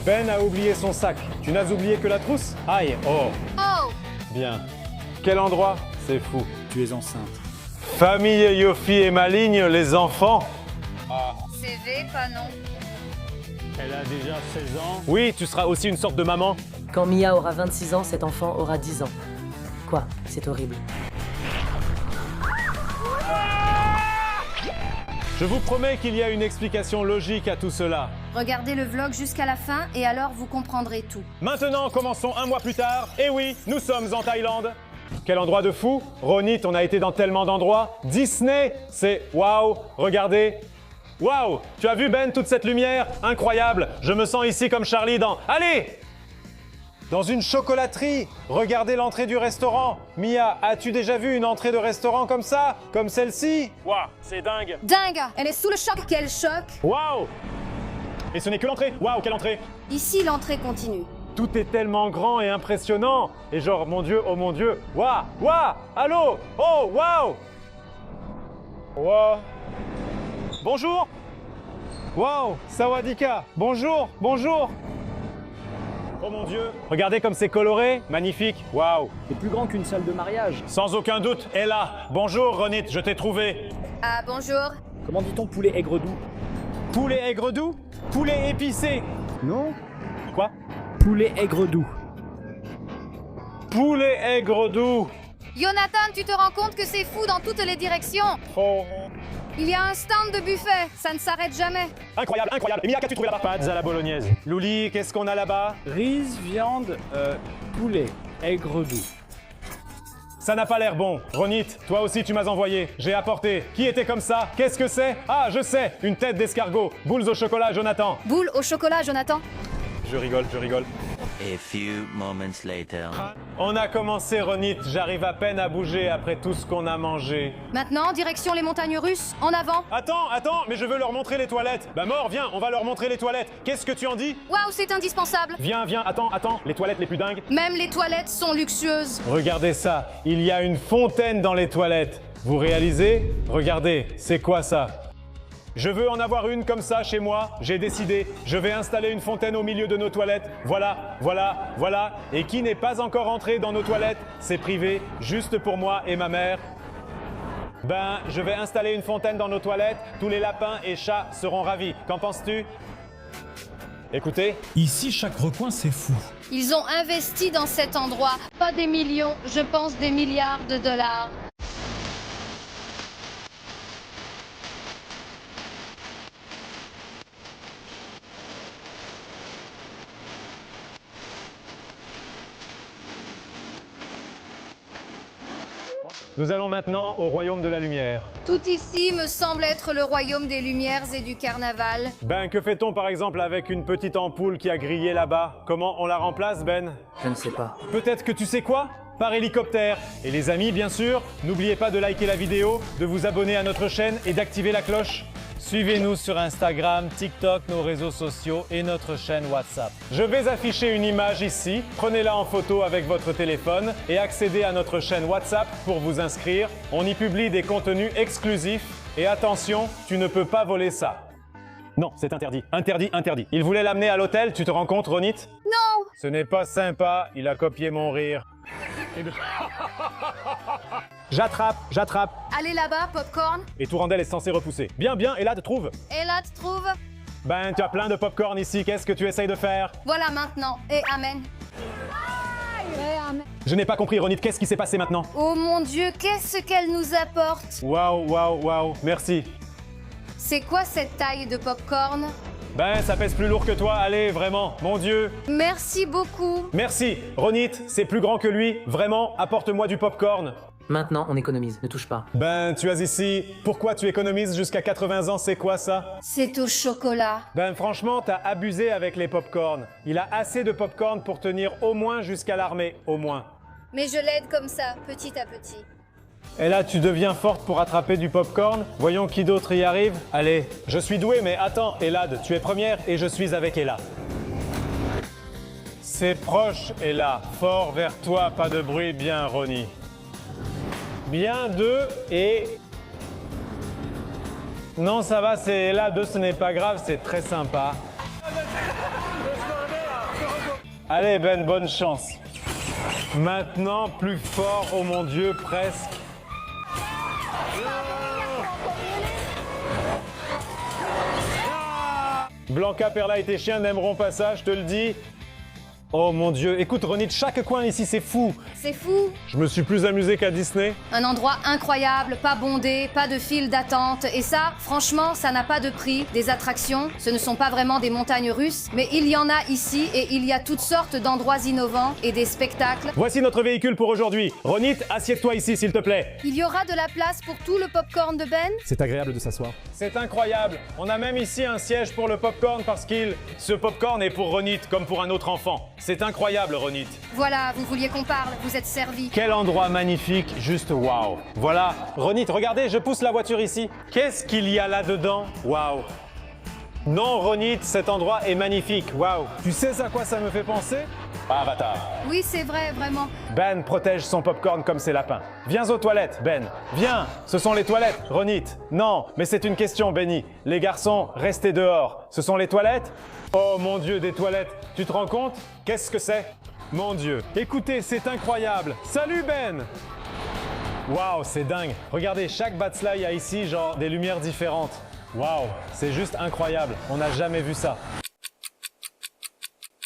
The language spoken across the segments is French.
Ben a oublié son sac. Tu n'as oublié que la trousse? Aïe, oh. Oh! Bien. Quel endroit? C'est fou. Tu es enceinte. Famille Yofi et Maligne, les enfants. CV, pas non. Elle a déjà 16 ans. Oui, tu seras aussi une sorte de maman. Quand Mia aura 26 ans, cet enfant aura 10 ans. Quoi? C'est horrible. Je vous promets qu'il y a une explication logique à tout cela. Regardez le vlog jusqu'à la fin et alors vous comprendrez tout. Maintenant, commençons un mois plus tard. Et oui, nous sommes en Thaïlande. Quel endroit de fou! Ronit, on a été dans tellement d'endroits. Disney, c'est waouh! Regardez. Waouh! Tu as vu Ben, toute cette lumière? Incroyable! Je me sens ici comme Charlie dans... Allez! Dans une chocolaterie. Regardez l'entrée du restaurant. Mia, as-tu déjà vu une entrée de restaurant comme ça? Comme celle-ci? Waouh, c'est dingue! Dingue! Elle est sous le choc! Quel choc! Waouh! Et ce n'est que l'entrée. Waouh, quelle entrée! Ici, l'entrée continue. Tout est tellement grand et impressionnant. Et genre, mon Dieu, oh mon Dieu. Waouh, waouh, allô, oh, waouh. Waouh. Bonjour. Waouh, Sawadika. Bonjour, bonjour. Oh mon Dieu. Regardez comme c'est coloré. Magnifique. Waouh. C'est plus grand qu'une salle de mariage. Sans aucun doute, Ella. Bonjour, Ronit, je t'ai trouvé. Ah, bonjour. Comment dit-on poulet aigre doux? Poulet aigre doux? Poulet épicé? Non. Quoi? Poulet aigre doux. Poulet aigre doux. Jonathan, tu te rends compte que c'est fou dans toutes les directions? Oh. Il y a un stand de buffet, ça ne s'arrête jamais. Incroyable, incroyable. Emilia, qu'as-tu trouvé là-bas? Pâtes à la bolognaise. Louli, qu'est-ce qu'on a là-bas? Riz, viande, poulet aigre doux. Ça n'a pas l'air bon. Ronit, toi aussi tu m'as envoyé. J'ai apporté. Qui était comme ça? Qu'est-ce que c'est? Ah, je sais. Une tête d'escargot. Boules au chocolat, Jonathan. Boule au chocolat, Jonathan. Je rigole, je rigole. A few moments later. On a commencé, Ronit. J'arrive à peine à bouger après tout ce qu'on a mangé. Maintenant, direction les montagnes russes, en avant. Attends, mais je veux leur montrer les toilettes. Bah mort, viens, on va leur montrer les toilettes. Qu'est-ce que tu en dis? Waouh, c'est indispensable. Viens, attends. Les toilettes les plus dingues. Même les toilettes sont luxueuses. Regardez ça. Il y a une fontaine dans les toilettes. Vous réalisez? Regardez, c'est quoi ça? Je veux en avoir une comme ça chez moi, j'ai décidé. Je vais installer une fontaine au milieu de nos toilettes. Voilà. Et qui n'est pas encore entré dans nos toilettes? C'est privé, juste pour moi et ma mère. Ben, je vais installer une fontaine dans nos toilettes. Tous les lapins et chats seront ravis. Qu'en penses-tu? Écoutez. Ici, chaque recoin, c'est fou. Ils ont investi dans cet endroit. Pas des millions, je pense des milliards de dollars. Nous allons maintenant au royaume de la lumière. Tout ici me semble être le royaume des lumières et du carnaval. Ben, que fait-on par exemple avec une petite ampoule qui a grillé là-bas? Comment on la remplace, Ben? Je ne sais pas. Peut-être que tu sais quoi? Par hélicoptère. Et les amis, bien sûr, n'oubliez pas de liker la vidéo, de vous abonner à notre chaîne et d'activer la cloche. Suivez-nous sur Instagram, TikTok, nos réseaux sociaux et notre chaîne WhatsApp. Je vais afficher une image ici, prenez-la en photo avec votre téléphone et accédez à notre chaîne WhatsApp pour vous inscrire. On y publie des contenus exclusifs et attention, tu ne peux pas voler ça. Non, c'est interdit. Interdit. Il voulait l'amener à l'hôtel, tu te rends compte, Ronit? Non! Ce n'est pas sympa, il a copié mon rire. J'attrape. Allez là-bas, popcorn. Et Tourandel est censé repousser. Bien, Elad, trouve. Et là, tu trouves? Ben, tu as plein de popcorn ici, qu'est-ce que tu essayes de faire? Voilà maintenant. Et amen. Je n'ai pas compris, Ronit, qu'est-ce qui s'est passé maintenant? Oh mon Dieu, qu'est-ce qu'elle nous apporte? Waouh, merci. C'est quoi cette taille de popcorn? Ben, ça pèse plus lourd que toi, allez, vraiment, mon Dieu. Merci beaucoup. Merci, Ronit, c'est plus grand que lui, vraiment, apporte-moi du popcorn. Maintenant, on économise, ne touche pas. Ben, tu as ici, pourquoi tu économises jusqu'à 80 ans, c'est quoi ça? C'est au chocolat. Ben, franchement, t'as abusé avec les popcorn. Il a assez de popcorn pour tenir au moins jusqu'à l'armée, au moins. Mais je l'aide comme ça, petit à petit. Et là, tu deviens forte pour attraper du popcorn? Voyons qui d'autre y arrive. Allez, je suis doué, mais attends, Elad, tu es première et je suis avec Ella. C'est proche, Ella. Fort vers toi, pas de bruit, bien, Ronnie. Bien, 2 et... Non, ça va, c'est Ella, 2, ce n'est pas grave, c'est très sympa. Allez Ben, bonne chance. Maintenant, plus fort, oh mon Dieu, presque. Blanca, Perla et tes chiens n'aimeront pas ça, je te le dis. Oh mon Dieu, écoute Ronit, chaque coin ici c'est fou. C'est fou. Je me suis plus amusé qu'à Disney. Un endroit incroyable, pas bondé, pas de file d'attente. Et ça, franchement, ça n'a pas de prix. Des attractions, ce ne sont pas vraiment des montagnes russes, mais il y en a ici et il y a toutes sortes d'endroits innovants et des spectacles. Voici notre véhicule pour aujourd'hui. Ronit, assieds-toi ici s'il te plaît. Il y aura de la place pour tout le popcorn de Ben. C'est agréable de s'asseoir. C'est incroyable. On a même ici un siège pour le popcorn parce ce popcorn est pour Ronit comme pour un autre enfant. C'est incroyable Ronit. Voilà, vous vouliez qu'on parle, vous êtes servi. Quel endroit magnifique, juste waouh. Voilà, Ronit, regardez, je pousse la voiture ici. Qu'est-ce qu'il y a là-dedans? Waouh. Non Ronit, cet endroit est magnifique, waouh. Tu sais à quoi ça me fait penser? Avatar. Oui, c'est vrai, vraiment. Ben protège son popcorn comme ses lapins. Viens aux toilettes, Ben. Viens, ce sont les toilettes, Ronit. Non, mais c'est une question, Benny. Les garçons, restez dehors. Ce sont les toilettes? Oh mon Dieu, des toilettes. Tu te rends compte? Qu'est-ce que c'est? Mon Dieu. Écoutez, c'est incroyable. Salut, Ben. Waouh, c'est dingue. Regardez, chaque batelay a ici, genre, des lumières différentes. Waouh, c'est juste incroyable. On n'a jamais vu ça.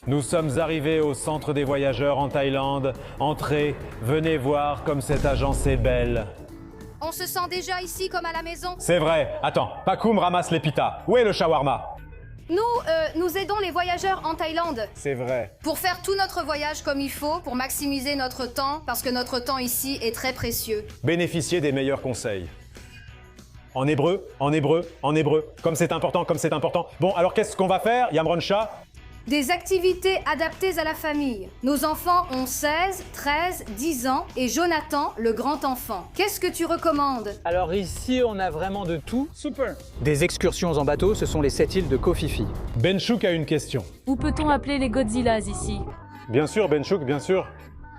Nous sommes arrivés au centre des voyageurs en Thaïlande. Entrez, venez voir comme cette agence est belle. On se sent déjà ici comme à la maison. C'est vrai. Attends, Pakoum ramasse les pitas. Où est le shawarma? Nous aidons les voyageurs en Thaïlande. C'est vrai. Pour faire tout notre voyage comme il faut, pour maximiser notre temps, parce que notre temps ici est très précieux. Bénéficiez des meilleurs conseils. En hébreu, en hébreu, en hébreu. Comme c'est important, comme c'est important. Bon, alors qu'est-ce qu'on va faire, Yamron Shah? Des activités adaptées à la famille. Nos enfants ont 16, 13, 10 ans et Jonathan, le grand enfant. Qu'est-ce que tu recommandes? Alors ici, on a vraiment de tout. Super. Des excursions en bateau, ce sont les 7 îles de Koh Phi Phi. Benchouk a une question. Où peut-on appeler les Godzillas ici? Bien sûr, Benchouk, bien sûr.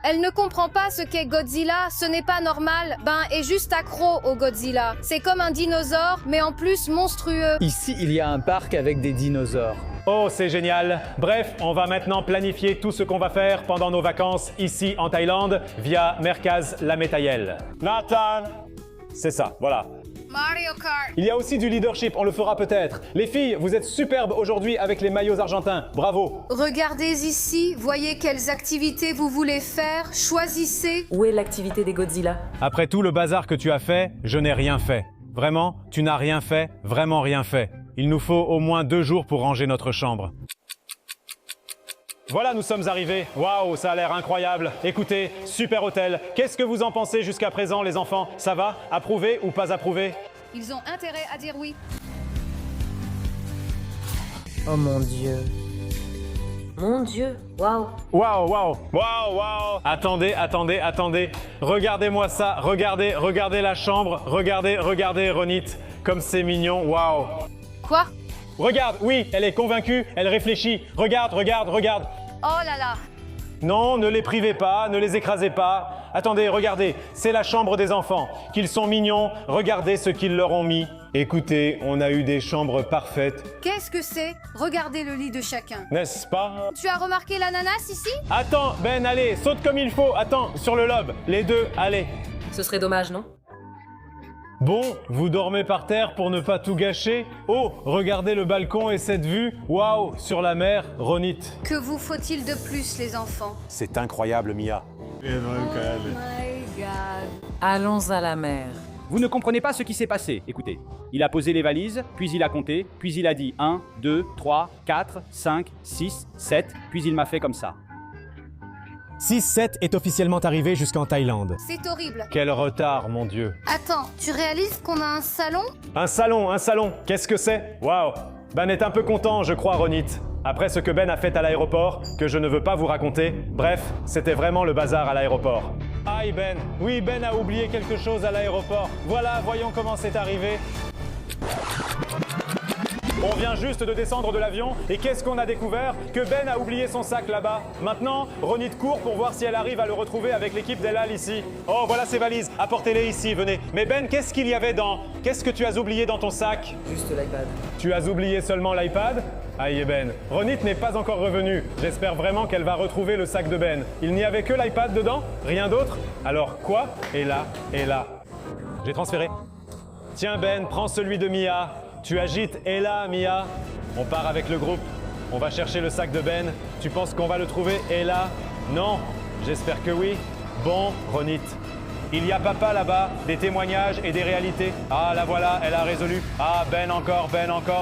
Elle ne comprend pas ce qu'est Godzilla, ce n'est pas normal. Ben, est juste accro au Godzilla. C'est comme un dinosaure, mais en plus monstrueux. Ici, il y a un parc avec des dinosaures. Oh, c'est génial. Bref, on va maintenant planifier tout ce qu'on va faire pendant nos vacances ici en Thaïlande via Merkaz Lametayel. Nathan! C'est ça, voilà. Mario Kart. Il y a aussi du leadership, on le fera peut-être. Les filles, vous êtes superbes aujourd'hui avec les maillots argentins. Bravo. Regardez ici, voyez quelles activités vous voulez faire, choisissez. Où est l'activité des Godzilla? Après tout le bazar que tu as fait, je n'ai rien fait. Vraiment, tu n'as rien fait, vraiment rien fait. Il nous faut au moins 2 jours pour ranger notre chambre. Voilà, nous sommes arrivés. Waouh, ça a l'air incroyable. Écoutez, super hôtel. Qu'est-ce que vous en pensez jusqu'à présent, les enfants? Ça va? Approuvé ou pas approuvé? Ils ont intérêt à dire oui. Oh mon Dieu. Mon Dieu, waouh. Waouh, waouh, waouh, waouh. Attendez, attendez, attendez. Regardez-moi ça. Regardez, regardez la chambre. Regardez, regardez, Ronit. Comme c'est mignon. Waouh. Quoi? Regarde, oui, elle est convaincue, elle réfléchit. Regarde, regarde, regarde. Oh là là. Non, ne les privez pas, ne les écrasez pas. Attendez, regardez, c'est la chambre des enfants. Qu'ils sont mignons, regardez ce qu'ils leur ont mis. Écoutez, on a eu des chambres parfaites. Qu'est-ce que c'est? Regardez le lit de chacun. N'est-ce pas? Tu as remarqué l'ananas ici? Attends, Ben, allez, saute comme il faut. Attends, sur le lobe. Les deux, allez. Ce serait dommage, non? Bon, vous dormez par terre pour ne pas tout gâcher? Oh, regardez le balcon et cette vue. Waouh, sur la mer, Ronit. Que vous faut-il de plus, les enfants? C'est incroyable, Mia. Oh my God. Allons à la mer. Vous ne comprenez pas ce qui s'est passé. Écoutez, il a posé les valises, puis il a compté, puis il a dit 1, 2, 3, 4, 5, 6, 7, puis il m'a fait comme ça. 6-7 est officiellement arrivé jusqu'en Thaïlande. C'est horrible. Quel retard, mon Dieu. Attends, tu réalises qu'on a un salon? Un salon, un salon. Qu'est-ce que c'est? Waouh. Ben est un peu content, je crois, Ronit. Après ce que Ben a fait à l'aéroport, que je ne veux pas vous raconter. Bref, c'était vraiment le bazar à l'aéroport. Aïe, Ben. Oui, Ben a oublié quelque chose à l'aéroport. Voilà, voyons comment c'est arrivé. On vient juste de descendre de l'avion et qu'est-ce qu'on a découvert? Que Ben a oublié son sac là-bas. Maintenant, Ronit court pour voir si elle arrive à le retrouver avec l'équipe d'El Al ici. Oh, voilà ses valises. Apportez-les ici, venez. Mais Ben, qu'est-ce qu'il y avait dans? Qu'est-ce que tu as oublié dans ton sac? Juste l'iPad. Tu as oublié seulement l'iPad? Aïe Ben, Ronit n'est pas encore revenue. J'espère vraiment qu'elle va retrouver le sac de Ben. Il n'y avait que l'iPad dedans? Rien d'autre? Alors quoi? Et là, et là. J'ai transféré. Tiens Ben, prends celui de Mia. Tu agites et là, Mia. On part avec le groupe. On va chercher le sac de Ben. Tu penses qu'on va le trouver et là? Non? J'espère que oui. Bon, Ronit. Il y a papa là-bas, des témoignages et des réalités. Ah, la voilà, elle a résolu. Ah, Ben encore,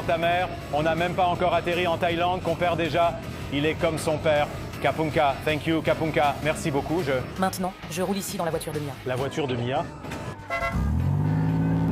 ta mère. On n'a même pas encore atterri en Thaïlande, qu'on perd déjà. Il est comme son père. Kapunka, thank you, Kapunka. Merci beaucoup, Maintenant, je roule ici dans la voiture de Mia. La voiture de Mia.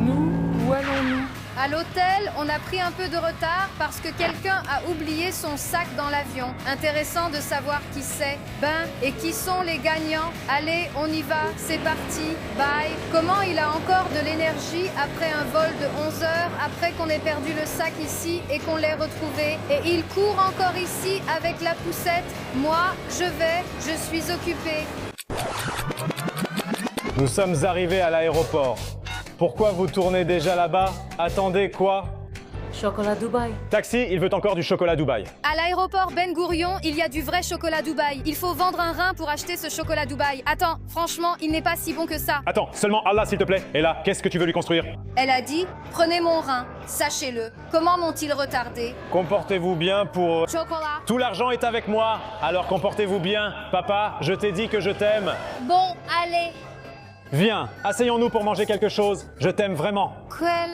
Où allons-nous? À l'hôtel, on a pris un peu de retard parce que quelqu'un a oublié son sac dans l'avion. Intéressant de savoir qui c'est. Ben, et qui sont les gagnants? Allez, on y va, c'est parti, bye. Comment il a encore de l'énergie après un vol de 11 heures, après qu'on ait perdu le sac ici et qu'on l'ait retrouvé? Et il court encore ici avec la poussette. Moi, je suis occupée. Nous sommes arrivés à l'aéroport. Pourquoi vous tournez déjà là-bas? Attendez, quoi? Chocolat Dubaï. Taxi, il veut encore du chocolat Dubaï. À l'aéroport Ben Gourion, il y a du vrai chocolat Dubaï. Il faut vendre un rein pour acheter ce chocolat Dubaï. Attends, franchement, il n'est pas si bon que ça. Attends, seulement Allah s'il te plaît. Et là, qu'est-ce que tu veux lui construire? Elle a dit, prenez mon rein, sachez-le. Comment m'ont-ils retardé? Comportez-vous bien pour... Chocolat. Tout l'argent est avec moi, alors comportez-vous bien. Papa, je t'ai dit que je t'aime. Bon, allez. Viens, asseyons-nous pour manger quelque chose. Je t'aime vraiment. Quel...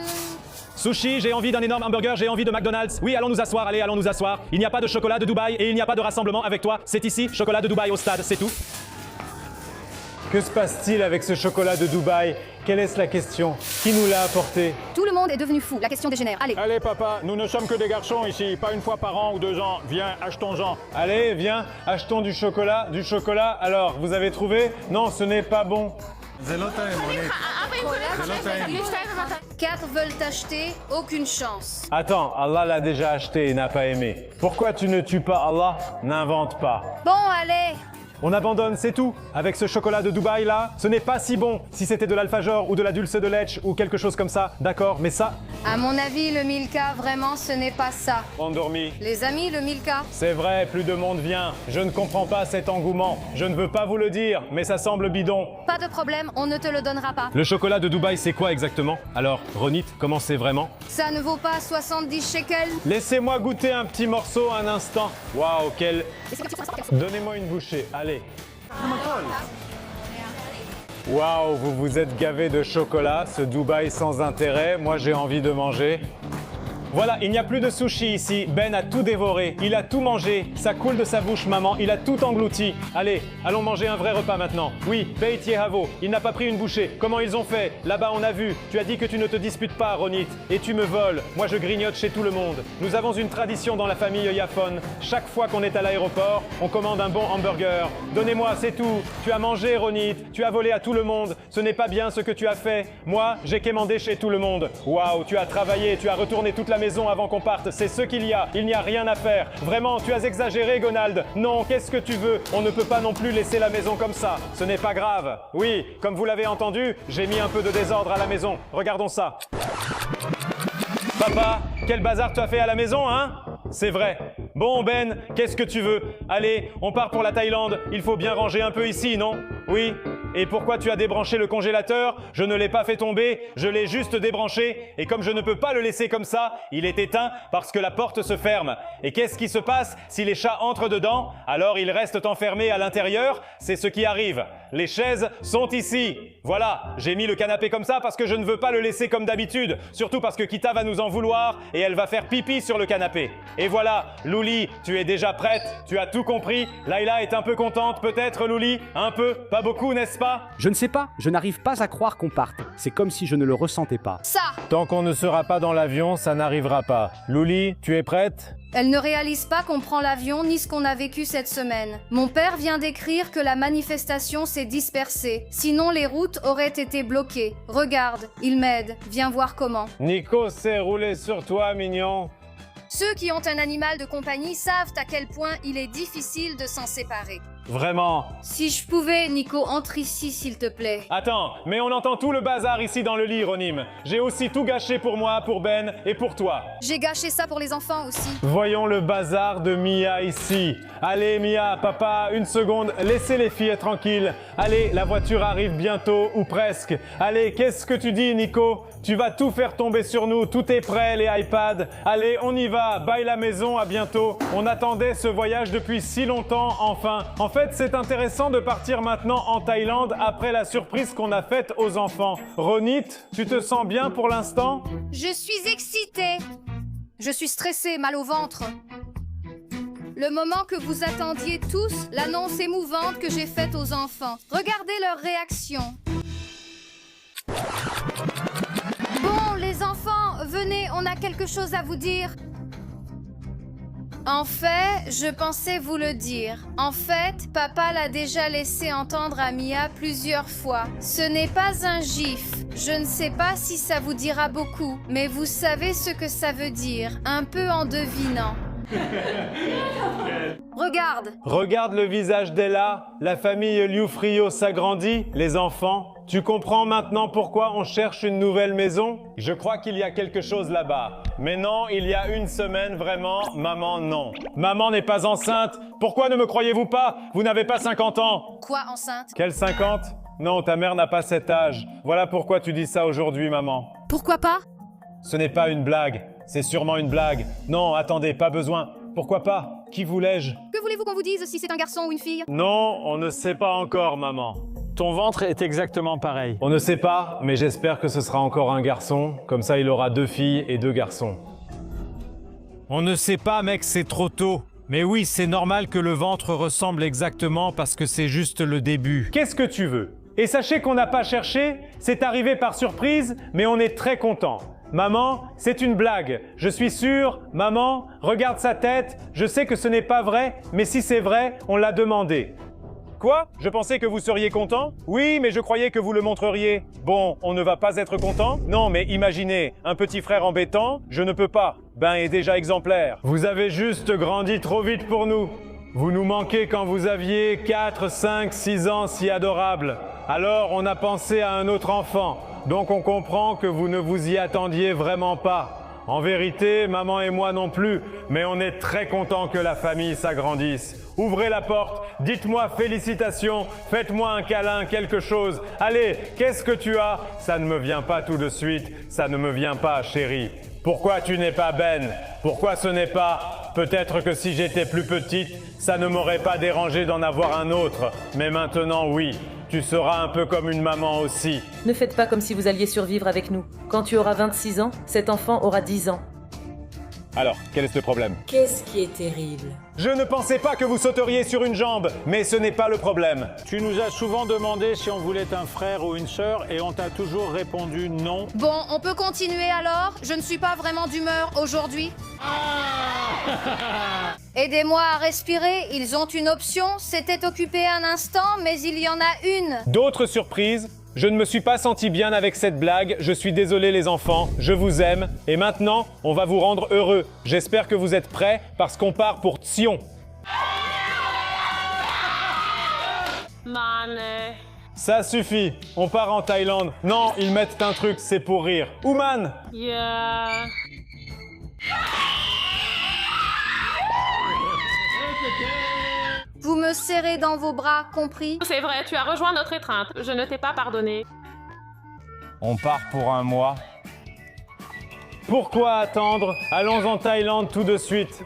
Sushi, j'ai envie d'un énorme hamburger, j'ai envie de McDonald's. Oui, allons nous asseoir, allez, allons nous asseoir. Il n'y a pas de chocolat de Dubaï et il n'y a pas de rassemblement avec toi. C'est ici, chocolat de Dubaï au stade, c'est tout. Que se passe-t-il avec ce chocolat de Dubaï? Quelle est la question? Qui nous l'a apporté? Tout le monde est devenu fou, la question dégénère. Allez. Allez papa, nous ne sommes que des garçons ici, pas une fois par an ou 2 ans. Viens, achetons-en. Allez, viens, achetons du chocolat, Alors, vous avez trouvé? Non, ce n'est pas bon. 4 veulent acheter, aucune chance. Attends, Allah l'a déjà acheté et n'a pas aimé. Pourquoi tu ne tues pas Allah? N'invente pas. Bon, allez. On abandonne, c'est tout. Avec ce chocolat de Dubaï là, ce n'est pas si bon. Si c'était de l'alfajor ou de la dulce de leche ou quelque chose comme ça, d'accord, mais ça... À mon avis, le Milka, vraiment, ce n'est pas ça. Endormi. Les amis, le Milka. C'est vrai, plus de monde vient. Je ne comprends pas cet engouement. Je ne veux pas vous le dire, mais ça semble bidon. Pas de problème, on ne te le donnera pas. Le chocolat de Dubaï, c'est quoi exactement? Alors, Ronit, comment c'est vraiment? Ça ne vaut pas 70 shekels. Laissez-moi goûter un petit morceau un instant. Waouh, quel... Donnez-moi une bouchée, allez. Waouh, vous vous êtes gavé de chocolat, ce Dubaï sans intérêt. Moi, j'ai envie de manger. Voilà, il n'y a plus de sushi ici. Ben a tout dévoré, il a tout mangé. Ça coule de sa bouche, maman, il a tout englouti. Allez, allons manger un vrai repas maintenant. Oui, Beit Yehavo, il n'a pas pris une bouchée. Comment ils ont fait? Là-bas, on a vu. Tu as dit que tu ne te disputes pas, Ronit. Et tu me voles. Moi, je grignote chez tout le monde. Nous avons une tradition dans la famille Yafon. Chaque fois qu'on est à l'aéroport, on commande un bon hamburger. Donnez-moi, c'est tout. Tu as mangé, Ronit. Tu as volé à tout le monde. Ce n'est pas bien ce que tu as fait. Moi, j'ai quémandé chez tout le monde. Waouh, tu as travaillé, tu as retourné toute la maison avant qu'on parte, c'est ce qu'il y a. Il n'y a rien à faire. Vraiment, tu as exagéré, Gonald. Non, qu'est-ce que tu veux? On ne peut pas non plus laisser la maison comme ça. Ce n'est pas grave. Oui, comme vous l'avez entendu, j'ai mis un peu de désordre à la maison. Regardons ça. Papa, quel bazar tu as fait à la maison, hein? C'est vrai. Bon, Ben, qu'est-ce que tu veux? Allez, on part pour la Thaïlande. Il faut bien ranger un peu ici, non? Oui. Et pourquoi tu as débranché le congélateur? Je ne l'ai pas fait tomber, je l'ai juste débranché. Et comme je ne peux pas le laisser comme ça, il est éteint parce que la porte se ferme. Et qu'est-ce qui se passe si les chats entrent dedans? Alors ils restent enfermés à l'intérieur. C'est ce qui arrive. Les chaises sont ici. Voilà, j'ai mis le canapé comme ça parce que je ne veux pas le laisser comme d'habitude. Surtout parce que Kita va nous en vouloir et elle va faire pipi sur le canapé. Et voilà, Louli, tu es déjà prête? Tu as tout compris? Laila est un peu contente peut-être, Louli? Un peu? Pas beaucoup, n'est-ce pas? Je ne sais pas, je n'arrive pas à croire qu'on parte. C'est comme si je ne le ressentais pas. Ça. Tant qu'on ne sera pas dans l'avion, ça n'arrivera pas. Louli, tu es prête? Elle ne réalise pas qu'on prend l'avion ni ce qu'on a vécu cette semaine. Mon père vient d'écrire que la manifestation s'est dispersée. Sinon, les routes auraient été bloquées. Regarde, il m'aide. Viens voir comment. Nico s'est roulé sur toi, mignon. Ceux qui ont un animal de compagnie savent à quel point il est difficile de s'en séparer. Vraiment. Si je pouvais, Nico, entre ici s'il te plaît. Attends, mais on entend tout le bazar ici dans le lit, Ronim. J'ai aussi tout gâché pour moi, pour Ben et pour toi. J'ai gâché ça pour les enfants aussi. Voyons le bazar de Mia ici. Allez Mia, papa, une seconde, laissez les filles tranquilles. Allez, la voiture arrive bientôt, ou presque. Allez, qu'est-ce que tu dis Nico? Tu vas tout faire tomber sur nous, tout est prêt, les iPads. Allez, on y va, bye la maison, à bientôt. On attendait ce voyage depuis si longtemps, enfin. En fait, c'est intéressant de partir maintenant en Thaïlande après la surprise qu'on a faite aux enfants. Ronit, tu te sens bien pour l'instant? Je suis excitée. Je suis stressée, mal au ventre. Le moment que vous attendiez tous, l'annonce émouvante que j'ai faite aux enfants. Regardez leur réaction. Bon, les enfants, venez, on a quelque chose à vous dire. En fait, je pensais vous le dire. En fait, papa l'a déjà laissé entendre à Mia plusieurs fois. Ce n'est pas un gif. Je ne sais pas si ça vous dira beaucoup, mais vous savez ce que ça veut dire, un peu en devinant. Regarde. Regarde le visage d'Ella. La famille Liufrio s'agrandit. Les enfants, tu comprends maintenant pourquoi on cherche une nouvelle maison? Je crois qu'il y a quelque chose là-bas. Mais non, il y a une semaine, vraiment, maman, non. Maman n'est pas enceinte. Pourquoi ne me croyez-vous pas? Vous n'avez pas 50 ans. Quoi, enceinte? Quel 50? Non, ta mère n'a pas cet âge. Voilà pourquoi tu dis ça aujourd'hui, maman. Pourquoi pas? Ce n'est pas une blague. C'est sûrement une blague. Non, attendez, pas besoin. Pourquoi pas? Qui voulais-je? Que voulez-vous qu'on vous dise si c'est un garçon ou une fille? Non, on ne sait pas encore, maman. Ton ventre est exactement pareil. On ne sait pas, mais j'espère que ce sera encore un garçon. Comme ça, il aura 2 filles et 2 garçons. On ne sait pas, mec, c'est trop tôt. Mais oui, c'est normal que le ventre ressemble exactement parce que c'est juste le début. Qu'est-ce que tu veux? Et sachez qu'on n'a pas cherché, c'est arrivé par surprise, mais on est très content. Maman, c'est une blague. Je suis sûr, maman, regarde sa tête. Je sais que ce n'est pas vrai, mais si c'est vrai, on l'a demandé. Quoi? Je pensais que vous seriez content? Oui, mais je croyais que vous le montreriez. Bon, on ne va pas être content? Non, mais imaginez, un petit frère embêtant, je ne peux pas. Ben est déjà exemplaire. Vous avez juste grandi trop vite pour nous. Vous nous manquez quand vous aviez 4, 5, 6 ans si adorables. Alors on a pensé à un autre enfant. Donc on comprend que vous ne vous y attendiez vraiment pas. En vérité, maman et moi non plus, mais on est très contents que la famille s'agrandisse. Ouvrez la porte, dites-moi félicitations, faites-moi un câlin, quelque chose. Allez, qu'est-ce que tu as? Ça ne me vient pas tout de suite, ça ne me vient pas, chérie. Pourquoi tu n'es pas Ben? Pourquoi ce n'est pas? Peut-être que si j'étais plus petite, ça ne m'aurait pas dérangé d'en avoir un autre. Mais maintenant, oui. Tu seras un peu comme une maman aussi. Ne faites pas comme si vous alliez survivre avec nous. Quand tu auras 26 ans, cet enfant aura 10 ans. Alors, quel est le problème? Qu'est-ce qui est terrible? Je ne pensais pas que vous sauteriez sur une jambe, mais ce n'est pas le problème. Tu nous as souvent demandé si on voulait un frère ou une sœur et on t'a toujours répondu non. Bon, on peut continuer alors? Je ne suis pas vraiment d'humeur aujourd'hui. Aidez-moi à respirer, ils ont une option. C'était occupé un instant, mais il y en a une. D'autres surprises? Je ne me suis pas senti bien avec cette blague, je suis désolé les enfants, je vous aime. Et maintenant, on va vous rendre heureux. J'espère que vous êtes prêts parce qu'on part pour Sion. Ça suffit, on part en Thaïlande. Non, ils mettent un truc, c'est pour rire. Ouman! Vous me serrez dans vos bras, compris? C'est vrai, tu as rejoint notre étreinte. Je ne t'ai pas pardonné. On part pour un mois. Pourquoi attendre? Allons en Thaïlande tout de suite.